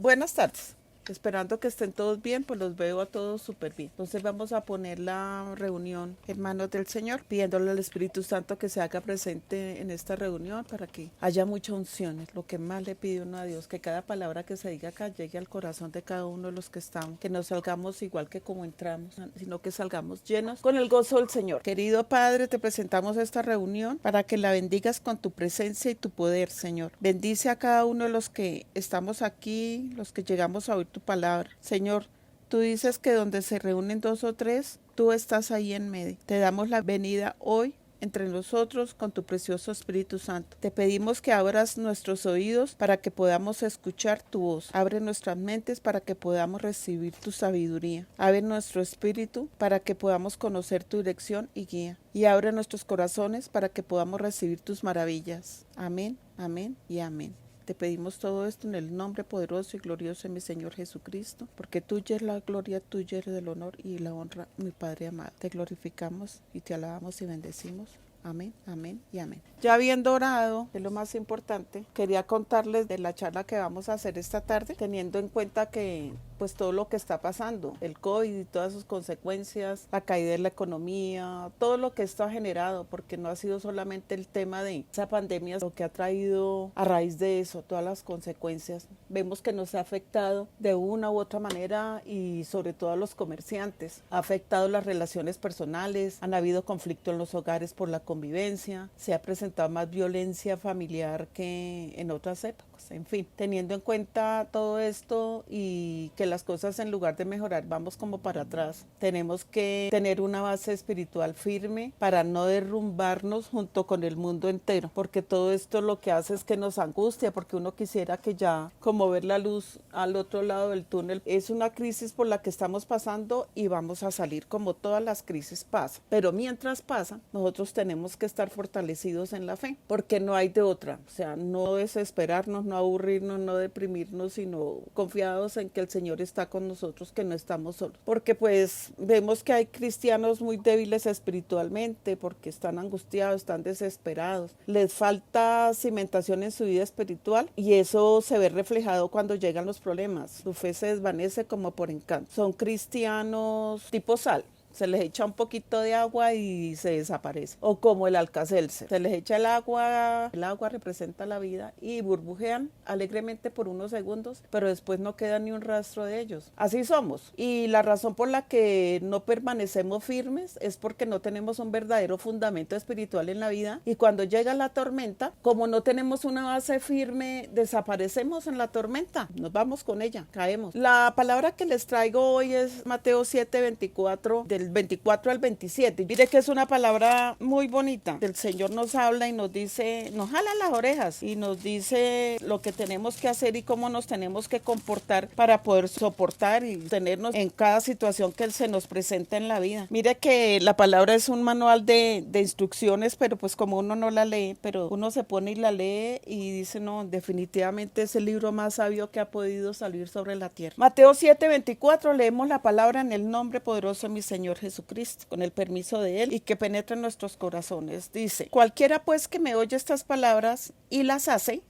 Buenas tardes. Esperando que estén todos bien, pues los veo a todos súper bien. Entonces vamos a poner la reunión en manos del Señor, pidiéndole al Espíritu Santo que se haga presente en esta reunión para que haya mucha unción. Es lo que más le pide uno a Dios, que cada palabra que se diga acá llegue al corazón de cada uno de los que estamos, que no salgamos igual que como entramos, sino que salgamos llenos con el gozo del Señor. Querido Padre, te presentamos esta reunión para que la bendigas con tu presencia y tu poder, Señor. Bendice a cada uno de los que estamos aquí, los que llegamos a oír tu palabra. Señor, tú dices que donde se reúnen dos o tres, tú estás ahí en medio. Te damos la venida hoy entre nosotros con tu precioso Espíritu Santo. Te pedimos que abras nuestros oídos para que podamos escuchar tu voz. Abre nuestras mentes para que podamos recibir tu sabiduría. Abre nuestro espíritu para que podamos conocer tu dirección y guía. Y abre nuestros corazones para que podamos recibir tus maravillas. Amén, amén y amén. Te pedimos todo esto en el nombre poderoso y glorioso de mi Señor Jesucristo, porque tuya es la gloria, tuya es el honor y la honra, mi Padre amado. Te glorificamos y te alabamos y bendecimos. Amén, amén y amén. Ya habiendo orado, que es lo más importante, quería contarles de la charla que vamos a hacer esta tarde, teniendo en cuenta que pues todo lo que está pasando, el COVID y todas sus consecuencias, la caída de la economía, todo lo que esto ha generado, porque no ha sido solamente el tema de esa pandemia, lo que ha traído a raíz de eso, todas las consecuencias. Vemos que nos ha afectado de una u otra manera y sobre todo a los comerciantes. Ha afectado las relaciones personales, han habido conflicto en los hogares por la convivencia, se ha presentado más violencia familiar que en otras épocas. En fin, teniendo en cuenta todo esto y que las cosas en lugar de mejorar vamos como para atrás, tenemos que tener una base espiritual firme para no derrumbarnos junto con el mundo entero, porque todo esto lo que hace es que nos angustia, porque uno quisiera que ya como ver la luz al otro lado del túnel. Es una crisis por la que estamos pasando y vamos a salir como todas las crisis pasan, pero mientras pasa nosotros tenemos que estar fortalecidos en la fe, porque no hay de otra, o sea, no desesperarnos, no aburrirnos, no deprimirnos, sino confiados en que el Señor está con nosotros, que no estamos solos, porque pues vemos que hay cristianos muy débiles espiritualmente, porque están angustiados, están desesperados, les falta cimentación en su vida espiritual y eso se ve reflejado cuando llegan los problemas. Su fe se desvanece como por encanto. Son cristianos tipo sal. Se les echa un poquito de agua y se desaparece. O como el Alka-Seltzer. Se les echa el agua representa la vida y burbujean alegremente por unos segundos, pero después no queda ni un rastro de ellos. Así somos. Y la razón por la que no permanecemos firmes es porque no tenemos un verdadero fundamento espiritual en la vida y cuando llega la tormenta, como no tenemos una base firme, desaparecemos en la tormenta. Nos vamos con ella, caemos. La palabra que les traigo hoy es Mateo 7:24 del 24 al 27. Mire que es una palabra muy bonita. El Señor nos habla y nos dice, nos jala las orejas y nos dice lo que tenemos que hacer y cómo nos tenemos que comportar para poder soportar y tenernos en cada situación que se nos presenta en la vida. Mire que la palabra es un manual de instrucciones, pero pues como uno no la lee, pero uno se pone y la lee y dice, no, definitivamente es el libro más sabio que ha podido salir sobre la tierra. Mateo 7:24, leemos la palabra en el nombre poderoso de mi Señor Jesucristo, con el permiso de Él y que penetre en nuestros corazones. Dice, cualquiera pues que me oye estas palabras y las hace,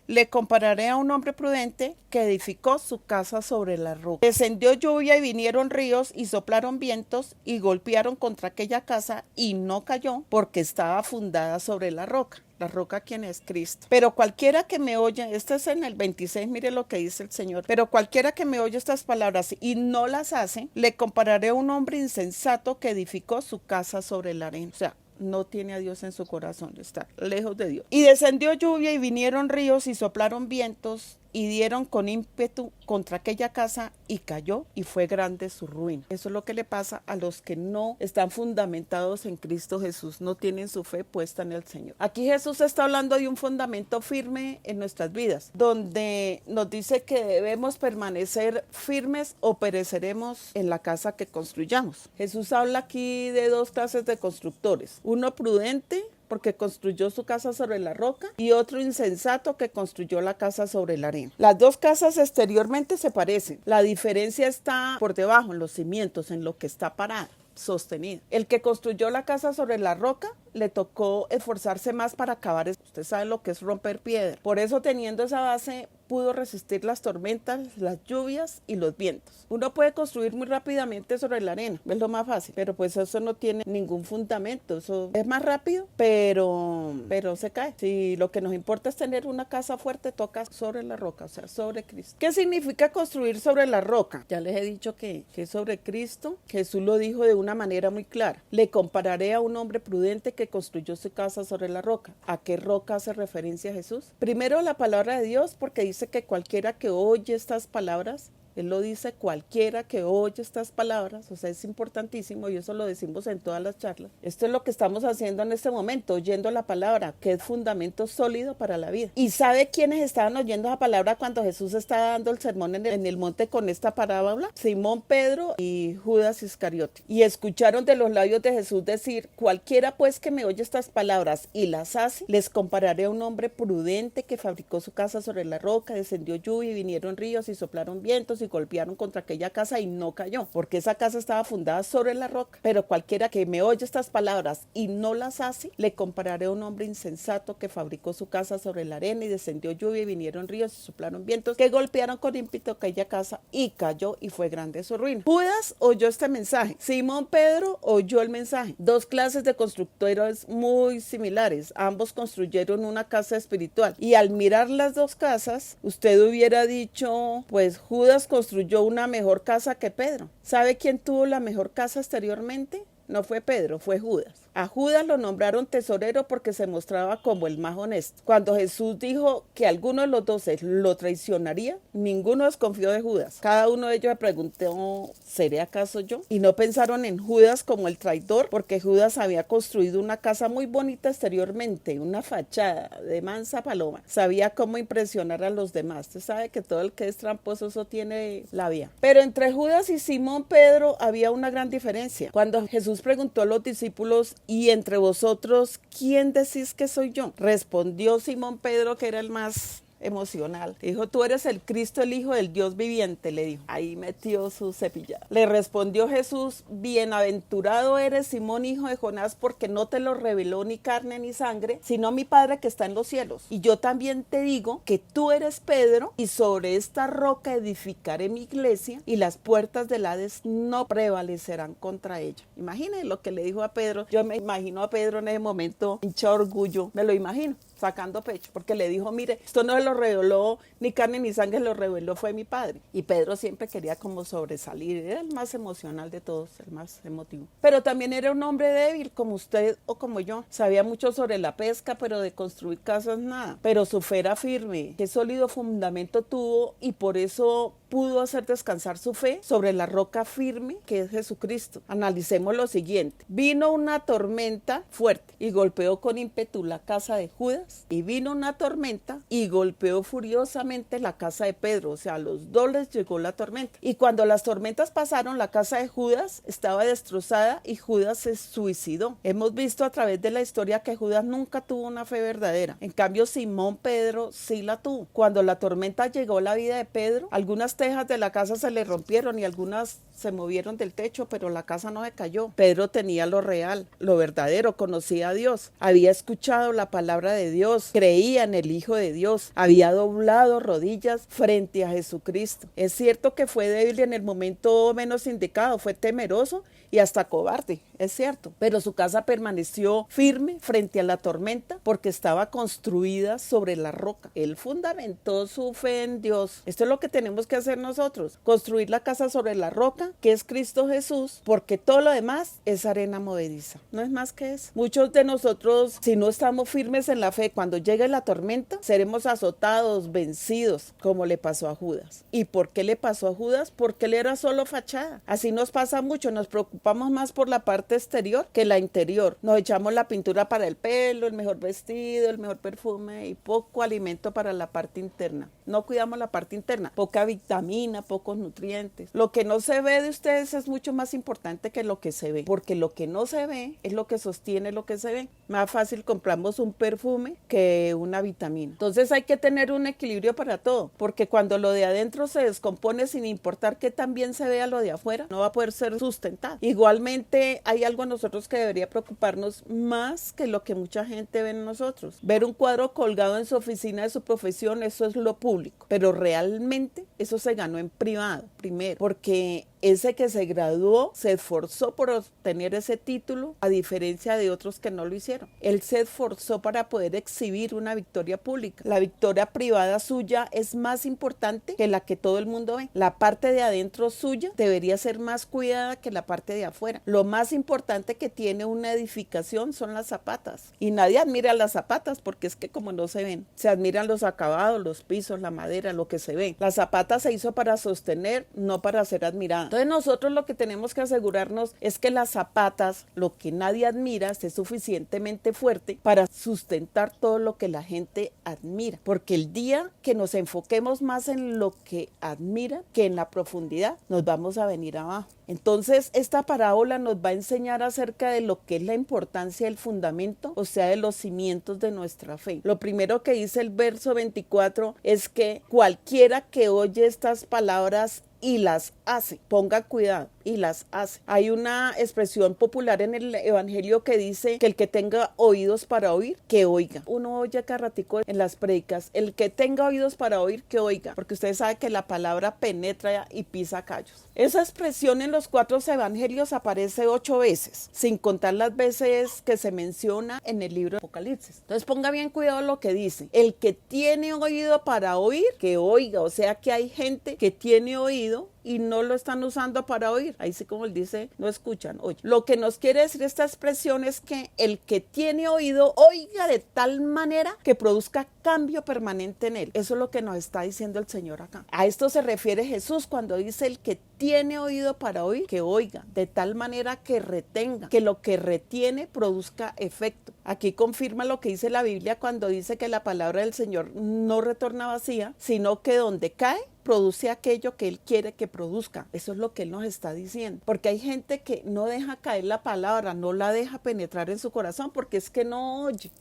le compararé a un hombre prudente que edificó su casa sobre la roca. Descendió lluvia y vinieron ríos y soplaron vientos y golpearon contra aquella casa y no cayó porque estaba fundada sobre la roca. La roca, ¿quién es? Cristo. Pero cualquiera que me oye, este es en el 26, mire lo que dice el Señor. Pero cualquiera que me oye estas palabras y no las hace, le compararé a un hombre insensato que edificó su casa sobre la arena. O sea, no tiene a Dios en su corazón, está lejos de Dios. Y descendió lluvia y vinieron ríos y soplaron vientos y dieron con ímpetu contra aquella casa y cayó y fue grande su ruina. Eso es lo que le pasa a los que no están fundamentados en Cristo Jesús, no tienen su fe puesta en el Señor. Aquí Jesús está hablando de un fundamento firme en nuestras vidas, donde nos dice que debemos permanecer firmes o pereceremos en la casa que construyamos. Jesús habla aquí de dos clases de constructores, uno prudente, porque construyó su casa sobre la roca, y otro insensato que construyó la casa sobre la arena. Las dos casas exteriormente se parecen. La diferencia está por debajo, en los cimientos, en lo que está parada, sostenida. El que construyó la casa sobre la roca le tocó esforzarse más para acabar. Usted sabe lo que es romper piedra. Por eso, teniendo esa base pudo resistir las tormentas, las lluvias y los vientos. Uno puede construir muy rápidamente sobre la arena, es lo más fácil, pero pues eso no tiene ningún fundamento, eso es más rápido, pero se cae. Si lo que nos importa es tener una casa fuerte, toca sobre la roca, o sea, sobre Cristo. ¿Qué significa construir sobre la roca? Ya les he dicho que es sobre Cristo. Jesús lo dijo de una manera muy clara. Le compararé a un hombre prudente que construyó su casa sobre la roca. ¿A qué roca hace referencia Jesús? Primero, la palabra de Dios, porque dice que cualquiera que oye estas palabras, él lo dice, cualquiera que oye estas palabras, o sea, es importantísimo y eso lo decimos en todas las charlas. Esto es lo que estamos haciendo en este momento, oyendo la palabra, que es fundamento sólido para la vida. ¿Y sabe quiénes estaban oyendo la palabra cuando Jesús estaba dando el sermón en el monte con esta parábola? Simón Pedro y Judas Iscariote. Y escucharon de los labios de Jesús decir, cualquiera pues que me oye estas palabras y las hace, les compararé a un hombre prudente que fabricó su casa sobre la roca, descendió lluvia y vinieron ríos y soplaron vientos y golpearon contra aquella casa y no cayó, porque esa casa estaba fundada sobre la roca. Pero cualquiera que me oye estas palabras y no las hace, le compararé a un hombre insensato que fabricó su casa sobre la arena y descendió lluvia y vinieron ríos y soplaron vientos que golpearon con ímpetu aquella casa y cayó y fue grande su ruina. Judas oyó este mensaje, Simón Pedro oyó el mensaje. Dos clases de constructores muy similares, ambos construyeron una casa espiritual y al mirar las dos casas, usted hubiera dicho, pues Judas construyó una mejor casa que Pedro. ¿Sabe quién tuvo la mejor casa exteriormente? No fue Pedro, fue Judas. A Judas lo nombraron tesorero porque se mostraba como el más honesto. Cuando Jesús dijo que alguno de los 12 lo traicionaría, ninguno desconfió de Judas. Cada uno de ellos le preguntó, ¿seré acaso yo? Y no pensaron en Judas como el traidor, porque Judas había construido una casa muy bonita exteriormente, una fachada de mansa paloma. Sabía cómo impresionar a los demás. Usted sabe que todo el que es tramposo, eso tiene labia. Pero entre Judas y Simón Pedro había una gran diferencia. Cuando Jesús preguntó a los discípulos, ¿y entre vosotros quién decís que soy yo? Respondió Simón Pedro, que era el más emocional. Dijo, tú eres el Cristo, el Hijo del Dios viviente, le dijo. Ahí metió su cepillada. Le respondió Jesús, bienaventurado eres Simón, hijo de Jonás, porque no te lo reveló ni carne ni sangre, sino mi Padre que está en los cielos. Y yo también te digo que tú eres Pedro, y sobre esta roca edificaré mi iglesia, y las puertas del Hades no prevalecerán contra ella. Imaginen lo que le dijo a Pedro. Yo me imagino a Pedro en ese momento, hincha orgullo, me lo imagino, sacando pecho, porque le dijo, mire, esto no se lo reveló ni carne ni sangre, lo reveló fue mi Padre. Y Pedro siempre quería como sobresalir, era el más emocional de todos, el más emotivo. Pero también era un hombre débil, como usted o como yo. Sabía mucho sobre la pesca, pero de construir casas nada. Pero su fe era firme, qué sólido fundamento tuvo, y por eso pudo hacer descansar su fe sobre la roca firme que es Jesucristo. Analicemos lo siguiente. Vino una tormenta fuerte y golpeó con ímpetu la casa de Judas, y vino una tormenta y golpeó furiosamente la casa de Pedro. O sea, a los dos les llegó la tormenta. Y cuando las tormentas pasaron, la casa de Judas estaba destrozada y Judas se suicidó. Hemos visto a través de la historia que Judas nunca tuvo una fe verdadera. En cambio, Simón Pedro sí la tuvo. Cuando la tormenta llegó a la vida de Pedro, algunas tejas de la casa se le rompieron y algunas se movieron del techo, pero la casa no se cayó. Pedro tenía lo real, lo verdadero, conocía a Dios, había escuchado la palabra de Dios, creía en el Hijo de Dios, había doblado rodillas frente a Jesucristo. Es cierto que fue débil en el momento menos indicado, fue temeroso y hasta cobarde, es cierto, pero su casa permaneció firme frente a la tormenta porque estaba construida sobre la roca. Él fundamentó su fe en Dios. Esto es lo que tenemos que hacer nosotros, construir la casa sobre la roca, que es Cristo Jesús, porque todo lo demás es arena movediza, no es más que eso. Muchos de nosotros, si no estamos firmes en la fe, cuando llegue la tormenta, seremos azotados, vencidos, como le pasó a Judas. ¿Y por qué le pasó a Judas? Porque él era solo fachada. Así nos pasa mucho, nos preocupamos más por la parte exterior que la interior. Nos echamos la pintura para el pelo, el mejor vestido, el mejor perfume y poco alimento para la parte interna. No cuidamos la parte interna, poca vitamina, pocos nutrientes. Lo que no se ve de ustedes es mucho más importante que lo que se ve, porque lo que no se ve es lo que sostiene lo que se ve. Más fácil compramos un perfume que una vitamina. Entonces hay que tener un equilibrio para todo, porque cuando lo de adentro se descompone, sin importar que también se vea lo de afuera, no va a poder ser sustentado. Igualmente hay algo en nosotros que debería preocuparnos más que lo que mucha gente ve en nosotros. Ver un cuadro colgado en su oficina de su profesión, eso es lo público, pero realmente eso se ganó en privado primero, porque ese que se graduó se esforzó por obtener ese título, a diferencia de otros que no lo hicieron. Él se esforzó para poder exhibir una victoria pública. La victoria privada suya es más importante que la que todo el mundo ve. La parte de adentro suya debería ser más cuidada que la parte de afuera. Lo más importante que tiene una edificación son las zapatas. Y nadie admira las zapatas porque es que como no se ven, se admiran los acabados, los pisos, la madera, lo que se ve. La zapata se hizo para sostener, no para ser admirada. Entonces nosotros lo que tenemos que asegurarnos es que las zapatas, lo que nadie admira, esté suficientemente fuerte para sustentar todo lo que la gente admira. Porque el día que nos enfoquemos más en lo que admira que en la profundidad, nos vamos a venir abajo. Entonces esta parábola nos va a enseñar acerca de lo que es la importancia del fundamento, o sea, de los cimientos de nuestra fe. Lo primero que dice el verso 24 es que cualquiera que oye estas palabras y las hace, ponga cuidado, y las hace. Hay una expresión popular en el evangelio que dice que el que tenga oídos para oír, que oiga. Uno oye acá ratico en las prédicas, el que tenga oídos para oír, que oiga, porque ustedes saben que la palabra penetra y pisa callos. Esa expresión en los 4 evangelios aparece 8 veces, sin contar las veces que se menciona en el libro de Apocalipsis. Entonces ponga bien cuidado lo que dice. El que tiene oído para oír, que oiga. O sea que hay gente que tiene oído y no lo están usando para oír. Ahí sí, como él dice, no escuchan, oye. Lo que nos quiere decir esta expresión es que el que tiene oído, oiga de tal manera que produzca cambio permanente en él. Eso es lo que nos está diciendo el Señor acá. A esto se refiere Jesús cuando dice el que tiene oído para oír, que oiga, de tal manera que retenga, que lo que retiene produzca efecto. Aquí confirma lo que dice la Biblia cuando dice que la palabra del Señor no retorna vacía, sino que donde cae, produce aquello que Él quiere que produzca. Eso es lo que Él nos está diciendo. Porque hay gente que no deja caer la palabra, no la deja penetrar en su corazón, porque es que no oye.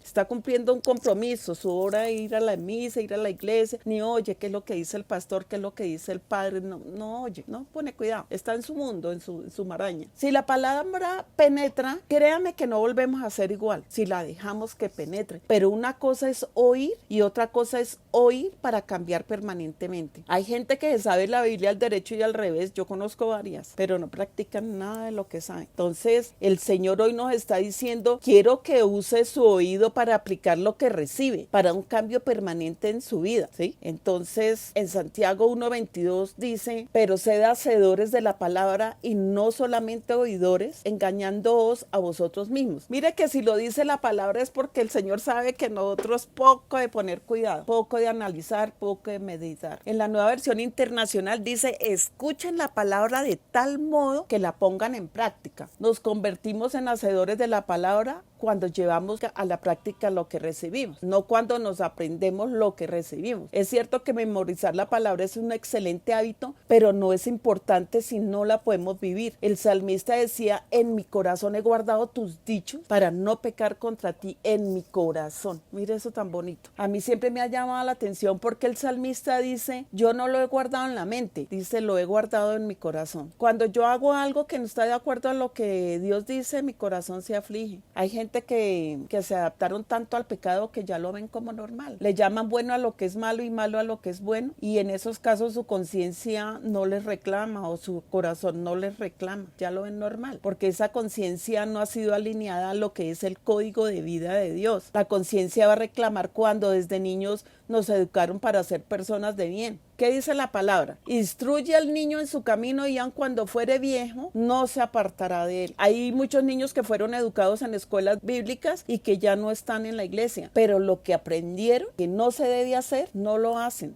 Está cumpliendo un compromiso, su hora de ir a la misa, ir a la iglesia, ni oye qué es lo que dice el pastor, qué es lo que dice el padre, no oye, no pone cuidado. Está en su mundo, en su maraña. Si la palabra penetra, créame que no volvemos a ser igual, si la dejamos que penetre. Pero una cosa es oír y otra cosa es oír para cambiar permanentemente. Hay gente que sabe la Biblia al derecho y al revés, yo conozco varias, pero no practican nada de lo que saben. Entonces, el Señor hoy nos está diciendo, quiero que use su oído para aplicar lo que recibe, para un cambio permanente en su vida, ¿sí? Entonces, en Santiago 1:22 dice, pero sed hacedores de la palabra y no solamente oidores, engañándoos a vosotros mismos. Mire que si lo dice la palabra es porque el Señor sabe que nosotros poco de poner cuidado, poco de analizar, poco de meditar. En la Nueva Versión Internacional dice, escuchen la palabra de tal modo que la pongan en práctica. Nos convertimos en hacedores de la palabra cuando llevamos a la práctica lo que recibimos, no cuando nos aprendemos lo que recibimos. Es cierto que memorizar la palabra es un excelente hábito, pero no es importante si no la podemos vivir. El salmista decía, en mi corazón he guardado tus dichos para no pecar contra ti en mi corazón. Mire eso tan bonito. A mí siempre me ha llamado la atención porque el salmista dice, yo no lo he guardado en la mente, dice, lo he guardado en mi corazón. Cuando yo hago algo que no está de acuerdo a lo que Dios dice, mi corazón se aflige. Hay gente que se adaptaron tanto al pecado que ya lo ven como normal. Le llaman bueno a lo que es malo y malo a lo que es bueno, y en esos casos su conciencia no les reclama o su corazón no les reclama, ya lo ven normal, porque esa conciencia no ha sido alineada a lo que es el código de vida de Dios. La conciencia va a reclamar cuando desde niños nos educaron para ser personas de bien. ¿Qué dice la palabra? Instruye al niño en su camino y aun cuando fuere viejo, no se apartará de él. Hay muchos niños que fueron educados en escuelas bíblicas y que ya no están en la iglesia, pero lo que aprendieron que no se debe hacer, no lo hacen,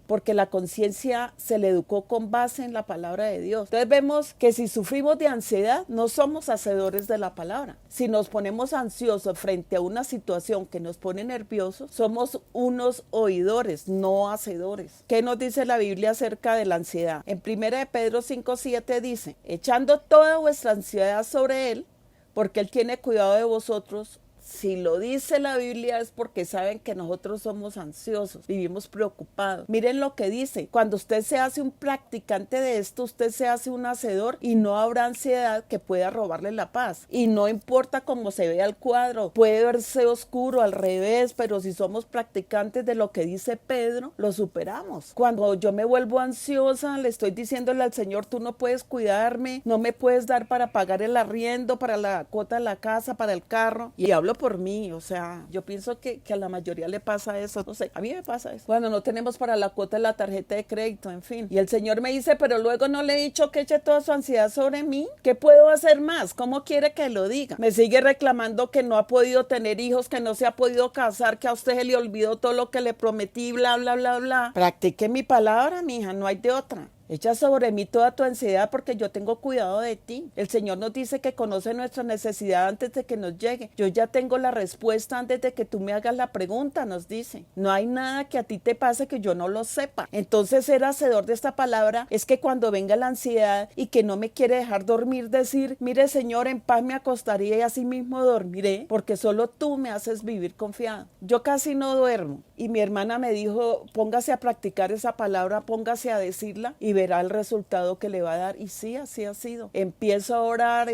porque la conciencia se le educó con base en la palabra de Dios. Entonces vemos que si sufrimos de ansiedad, no somos hacedores de la palabra. Si nos ponemos ansiosos frente a una situación que nos pone nerviosos, somos unos oidores, no hacedores. ¿Qué nos dice la Biblia acerca de la ansiedad? En 1 Pedro 5:7 dice, echando toda vuestra ansiedad sobre él, porque Él tiene cuidado de vosotros. Si lo dice la Biblia es porque saben que nosotros somos ansiosos, vivimos preocupados. Miren lo que dice, cuando usted se hace un practicante de esto, usted se hace un hacedor y no habrá ansiedad que pueda robarle la paz. Y no importa cómo se vea el cuadro, puede verse oscuro, al revés, pero si somos practicantes de lo que dice Pedro, lo superamos. Cuando yo me vuelvo ansiosa, le estoy diciéndole al Señor, tú no puedes cuidarme, no me puedes dar para pagar el arriendo, para la cuota de la casa, para el carro. Y hablo por mí, o sea, yo pienso que a la mayoría le pasa eso, no sé, a mí me pasa eso, cuando no tenemos para la cuota de la tarjeta de crédito, en fin, y el Señor me dice, pero luego no le he dicho que eche toda su ansiedad sobre mí, ¿qué puedo hacer más? ¿Cómo quiere que lo diga? Me sigue reclamando que no ha podido tener hijos, que no se ha podido casar, que a usted se le olvidó todo lo que le prometí, bla, bla, bla, bla. Practique mi palabra, mija, no hay de otra. Echa sobre mí toda tu ansiedad porque yo tengo cuidado de ti. El Señor nos dice que conoce nuestra necesidad antes de que nos llegue. Yo ya tengo la respuesta antes de que tú me hagas la pregunta, nos dice. No hay nada que a ti te pase que yo no lo sepa. Entonces, ser hacedor de esta palabra es que cuando venga la ansiedad y que no me quiere dejar dormir, decir, mire Señor, en paz me acostaré y así mismo dormiré, porque solo tú me haces vivir confiado. Yo casi no duermo y mi hermana me dijo, póngase a practicar esa palabra, póngase a decirla y verá el resultado que le va a dar. Y sí, así ha sido. Empiezo a orar y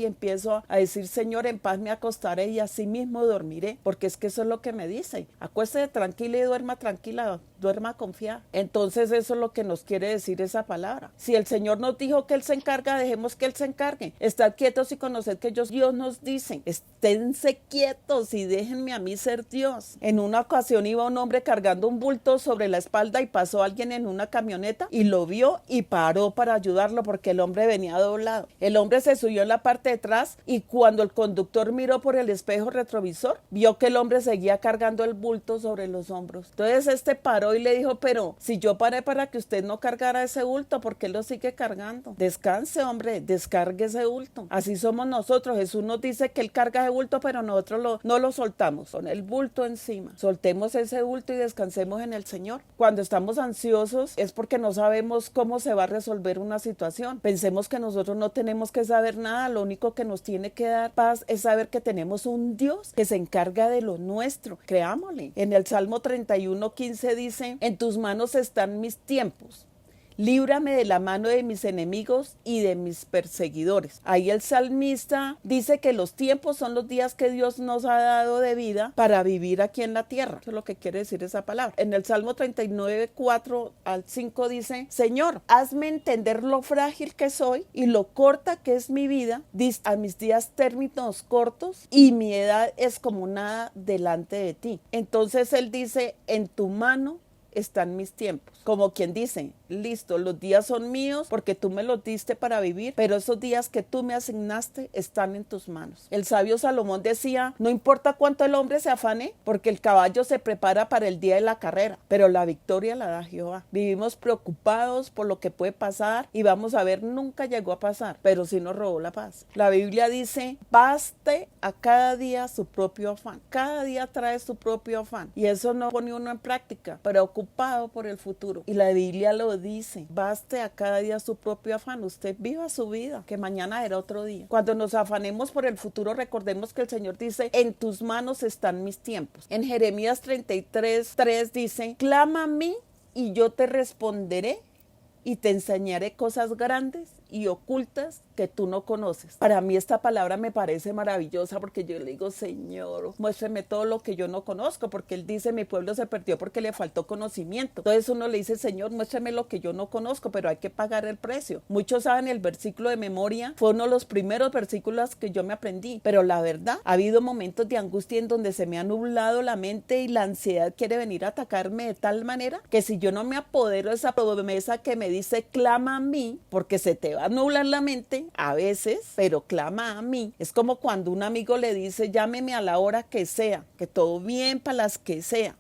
empiezo a decir, Señor, en paz me acostaré y así mismo dormiré, porque es que eso es lo que me dice. Acuéstese tranquila y duerma tranquila, duerma confiada. Entonces eso es lo que nos quiere decir esa palabra. Si el Señor nos dijo que Él se encarga, dejemos que Él se encargue. Estad quietos y conoced que Dios nos dice, esténse quietos y déjenme a mí ser Dios. En una ocasión iba un hombre cargando un bulto sobre la espalda y pasó alguien en una camioneta y lo vio y paró para ayudarlo porque el hombre venía doblado. El hombre se subió en la parte de atrás y cuando el conductor miró por el espejo retrovisor, vio que el hombre seguía cargando el bulto sobre los hombros. Entonces este paró y le dijo, pero si yo paré para que usted no cargara ese bulto, ¿por qué lo sigue cargando? Descanse, hombre, descargue ese bulto. Así somos nosotros. Jesús nos dice que Él carga ese bulto, pero nosotros no lo soltamos, con el bulto encima. Soltemos ese bulto y descansemos en el Señor. Cuando estamos ansiosos es porque no sabemos cómo se va a resolver una situación. Pensemos que nosotros no tenemos que saber nada, lo único que nos tiene que dar paz es saber que tenemos un Dios que se encarga de lo nuestro. Creámosle. En el Salmo 31:15 dice, en tus manos están mis tiempos. Líbrame de la mano de mis enemigos y de mis perseguidores. Ahí el salmista dice que los tiempos son los días que Dios nos ha dado de vida para vivir aquí en la tierra. Eso es lo que quiere decir esa palabra. En el Salmo 39:4-5 dice, Señor, hazme entender lo frágil que soy y lo corta que es mi vida. A mis días términos cortos y mi edad es como nada delante de ti. Entonces él dice, en tu mano están mis tiempos. Como quien dice, listo, los días son míos porque tú me los diste para vivir, pero esos días que tú me asignaste están en tus manos. El sabio Salomón decía, no importa cuánto el hombre se afane, porque el caballo se prepara para el día de la carrera, pero la victoria la da Jehová. Vivimos preocupados por lo que puede pasar y vamos a ver, nunca llegó a pasar, pero sí nos robó la paz. La Biblia dice, baste a cada día su propio afán. Cada día trae su propio afán y eso no pone uno en práctica, preocupado por el futuro. Y la Biblia lo dice, baste a cada día su propio afán. Usted viva su vida, que mañana era otro día. Cuando nos afanemos por el futuro, recordemos que el Señor dice, en tus manos están mis tiempos. En Jeremías 33:3 dice, clama a mí y yo te responderé y te enseñaré cosas grandes y ocultas que tú no conoces. Para mí esta palabra me parece maravillosa porque yo le digo, Señor, muéstrame todo lo que yo no conozco, porque Él dice, mi pueblo se perdió porque le faltó conocimiento. Entonces uno le dice, Señor, muéstrame lo que yo no conozco, pero hay que pagar el precio. Muchos saben el versículo de memoria, fue uno de los primeros versículos que yo me aprendí, pero la verdad, ha habido momentos de angustia en donde se me ha nublado la mente y la ansiedad quiere venir a atacarme de tal manera que si yo no me apodero de esa promesa que me dice, clama a mí, porque se te va a nublar la mente a veces, pero clama a mí. Es como cuando un amigo le dice, llámeme a la hora que sea, que todo bien para las que sea.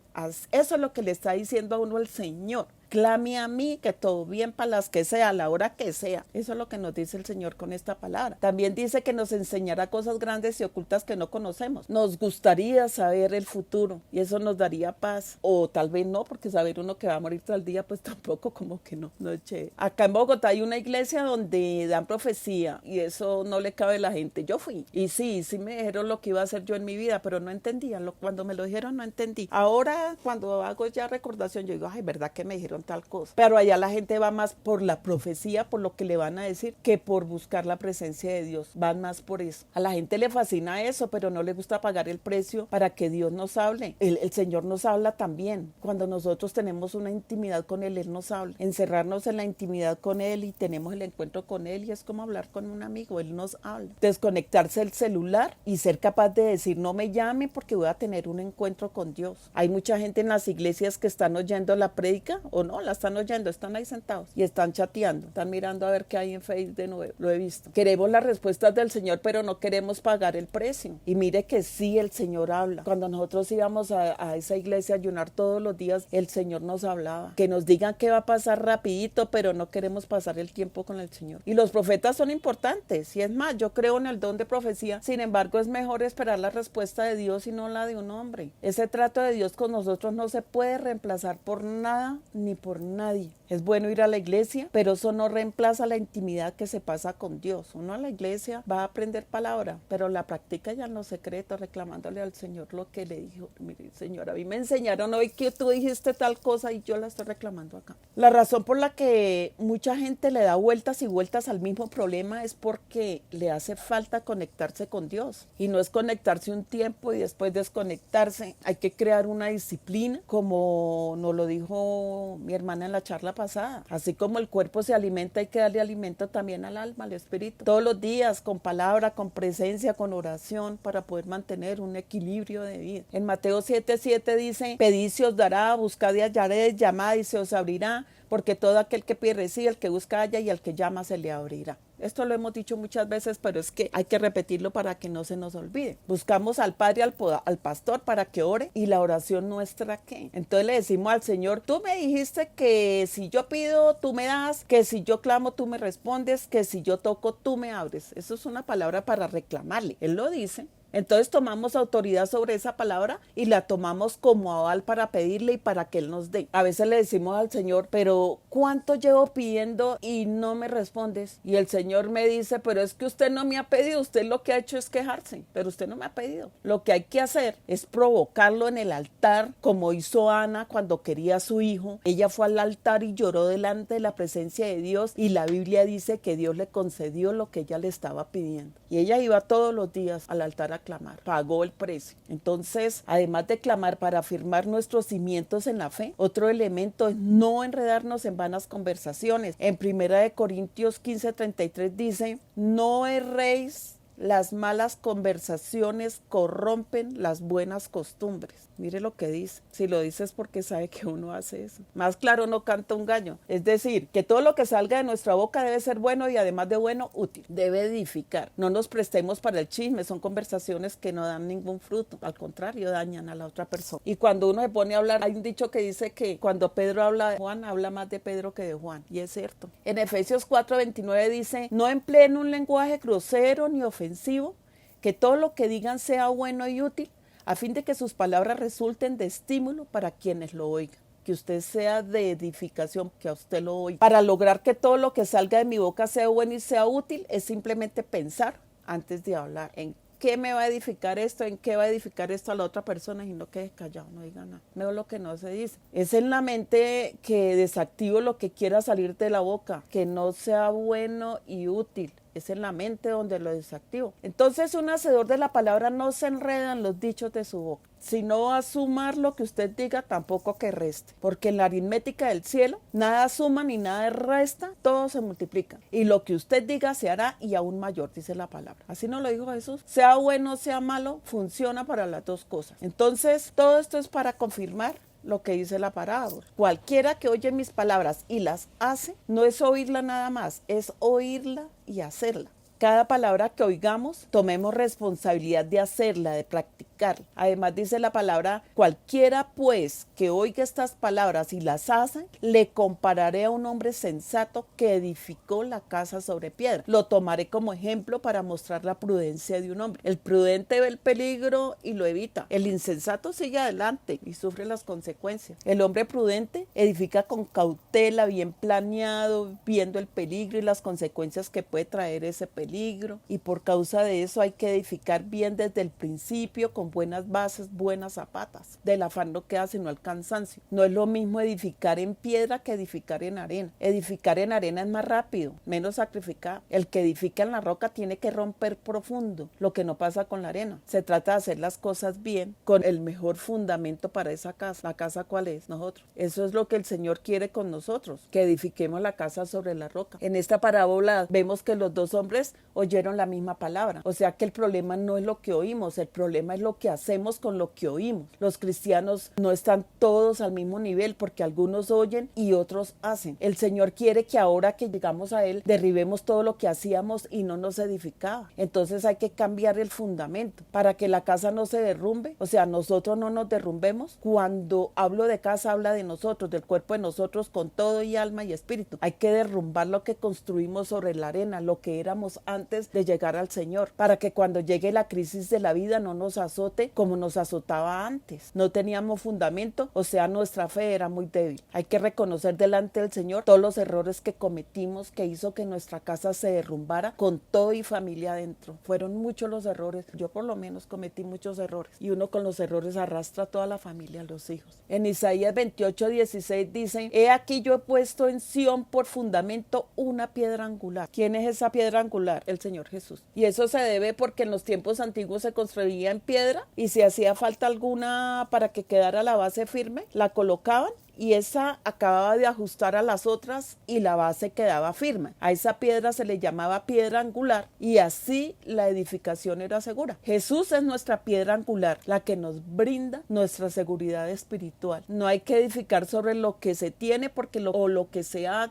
Eso es lo que le está diciendo a uno el Señor. clame a mí, que todo bien para las que sea, a la hora que sea. Eso es lo que nos dice el Señor con esta palabra. También dice que nos enseñará cosas grandes y ocultas que no conocemos. Nos gustaría saber el futuro y eso nos daría paz. O tal vez no, porque saber uno que va a morir todo el día, pues tampoco como que no es chévere. Acá en Bogotá hay una iglesia donde dan profecía y eso no le cabe a la gente. Yo fui y sí me dijeron lo que iba a hacer yo en mi vida, pero no entendía. Cuando me lo dijeron no entendí. Ahora cuando hago ya recordación, yo digo, ay, ¿verdad que me dijeron tal cosa? Pero allá la gente va más por la profecía, por lo que le van a decir, que por buscar la presencia de Dios. Van más por eso. A la gente le fascina eso, pero no le gusta pagar el precio para que Dios nos hable. El Señor nos habla también. Cuando nosotros tenemos una intimidad con Él nos habla. Encerrarnos en la intimidad con Él y tenemos el encuentro con Él y es como hablar con un amigo. Él nos habla. Desconectarse el celular y ser capaz de decir, no me llame porque voy a tener un encuentro con Dios. Hay mucha gente en las iglesias que están oyendo la prédica o no, la están oyendo, están ahí sentados y están chateando, están mirando a ver qué hay en Facebook de nuevo. Lo he visto. Queremos las respuestas del Señor, pero no queremos pagar el precio. Y mire que sí, el Señor habla. Cuando nosotros íbamos a esa iglesia a ayunar todos los días, el Señor nos hablaba. Que nos digan qué va a pasar rapidito, pero no queremos pasar el tiempo con el Señor. Y los profetas son importantes. Y es más, yo creo en el don de profecía. Sin embargo, es mejor esperar la respuesta de Dios y no la de un hombre. Ese trato de Dios con nosotros no se puede reemplazar por nada ni por nadie. Es bueno ir a la iglesia, pero eso no reemplaza la intimidad que se pasa con Dios. Uno a la iglesia va a aprender palabra, pero la practica ya en los secretos, reclamándole al Señor lo que le dijo. Mire, Señor, a mí me enseñaron hoy que tú dijiste tal cosa y yo la estoy reclamando acá. La razón por la que mucha gente le da vueltas y vueltas al mismo problema es porque le hace falta conectarse con Dios. Y no es conectarse un tiempo y después desconectarse. Hay que crear una disciplina, como nos lo dijo mi hermana en la charla pasada. Así como el cuerpo se alimenta, hay que darle alimento también al alma, al espíritu. Todos los días, con palabra, con presencia, con oración, para poder mantener un equilibrio de vida. En Mateo 7:7 dice, pedid se os dará, buscad y hallaréis, llamad y se os abrirá, porque todo aquel que pide recibe, el que busca halla y al que llama se le abrirá. Esto lo hemos dicho muchas veces, pero es que hay que repetirlo para que no se nos olvide. Buscamos al Padre, al pastor para que ore y la oración nuestra, ¿qué? Entonces le decimos al Señor, tú me dijiste que si yo pido, tú me das, que si yo clamo, tú me respondes, que si yo toco, tú me abres. Eso es una palabra para reclamarle. Él lo dice. Entonces tomamos autoridad sobre esa palabra y la tomamos como aval para pedirle y para que Él nos dé. A veces le decimos al Señor, pero ¿cuánto llevo pidiendo y no me respondes? Y el Señor me dice, pero es que usted no me ha pedido, usted lo que ha hecho es quejarse, pero usted no me ha pedido. Lo que hay que hacer es provocarlo en el altar, como hizo Ana cuando quería a su hijo. Ella fue al altar y lloró delante de la presencia de Dios y la Biblia dice que Dios le concedió lo que ella le estaba pidiendo. Y ella iba todos los días al altar a clamar, pagó el precio. Entonces, además de clamar para afirmar nuestros cimientos en la fe, otro elemento es no enredarnos en vanas conversaciones. En 1 Corintios 15:33 dice, no erréis, las malas conversaciones corrompen las buenas costumbres. Mire lo que dice. Si lo dice es porque sabe que uno hace eso. Más claro no canta un gallo. Es decir, que todo lo que salga de nuestra boca debe ser bueno y además de bueno, útil. Debe edificar. No nos prestemos para el chisme. Son conversaciones que no dan ningún fruto. Al contrario, dañan a la otra persona. Y cuando uno se pone a hablar, hay un dicho que dice que cuando Pedro habla de Juan, habla más de Pedro que de Juan. Y es cierto. En Efesios 4:29 dice, no empleen un lenguaje grosero ni ofensivo, que todo lo que digan sea bueno y útil, a fin de que sus palabras resulten de estímulo para quienes lo oigan. Que usted sea de edificación, que a usted lo oiga. Para lograr que todo lo que salga de mi boca sea bueno y sea útil, es simplemente pensar antes de hablar. ¿En qué me va a edificar esto? ¿En qué va a edificar esto a la otra persona? Y no quede callado, no diga nada. Veo lo que no se dice. Es en la mente que desactivo lo que quiera salir de la boca, que no sea bueno y útil. Es en la mente donde lo desactivo. Entonces, un hacedor de la palabra no se enreda en los dichos de su boca. Si no va a sumar lo que usted diga, tampoco que reste. Porque en la aritmética del cielo, nada suma ni nada resta, todo se multiplica. Y lo que usted diga se hará y aún mayor, dice la palabra. Así nos lo dijo Jesús. Sea bueno, sea malo, funciona para las dos cosas. Entonces, todo esto es para confirmar lo que dice la parábola. Cualquiera que oye mis palabras y las hace, no es oírla nada más, es oírla y hacerla. Cada palabra que oigamos, tomemos responsabilidad de hacerla, de practicarla. Además dice la palabra, cualquiera pues que oiga estas palabras y las hace, le compararé a un hombre sensato que edificó la casa sobre piedra. Lo tomaré como ejemplo para mostrar la prudencia de un hombre. El prudente ve el peligro y lo evita. El insensato sigue adelante y sufre las consecuencias. El hombre prudente edifica con cautela, bien planeado, viendo el peligro y las consecuencias que puede traer ese peligro. Y por causa de eso hay que edificar bien desde el principio, con buenas bases, buenas zapatas. Del afán no queda sino el cansancio. No es lo mismo edificar en piedra que edificar en arena. Edificar en arena es más rápido, menos sacrificado. El que edifica en la roca tiene que romper profundo, lo que no pasa con la arena. Se trata de hacer las cosas bien, con el mejor fundamento para esa casa. ¿La casa cuál es? Nosotros. Eso es lo que el Señor quiere con nosotros, que edifiquemos la casa sobre la roca. En esta parábola vemos que los dos hombres oyeron la misma palabra. O sea que el problema no es lo que oímos, el problema es lo que hacemos con lo que oímos. Los cristianos no están todos al mismo nivel porque algunos oyen y otros hacen. El Señor quiere que ahora que llegamos a Él derribemos todo lo que hacíamos y no nos edificaba. Entonces hay que cambiar el fundamento para que la casa no se derrumbe. O sea, nosotros no nos derrumbemos. Cuando hablo de casa, habla de nosotros, del cuerpo de nosotros con todo y alma y espíritu. Hay que derrumbar lo que construimos sobre la arena, lo que éramos antes de llegar al Señor, para que cuando llegue la crisis de la vida no nos azote como nos azotaba antes. No teníamos fundamento, o sea, nuestra fe era muy débil. Hay que reconocer delante del Señor todos los errores que cometimos, que hizo que nuestra casa se derrumbara con todo y familia adentro. Fueron muchos los errores. Yo por lo menos cometí muchos errores. Y uno con los errores arrastra a toda la familia, a los hijos. En Isaías 28:16 dice, he aquí yo he puesto en Sión por fundamento una piedra angular. ¿Quién es esa piedra angular? El Señor Jesús. Y eso se debe porque en los tiempos antiguos se construía en piedra y si hacía falta alguna para que quedara la base firme, la colocaban y esa acababa de ajustar a las otras y la base quedaba firme. A esa piedra se le llamaba piedra angular y así la edificación era segura. Jesús es nuestra piedra angular, la que nos brinda nuestra seguridad espiritual. No hay que edificar sobre lo que se tiene porque lo que se haga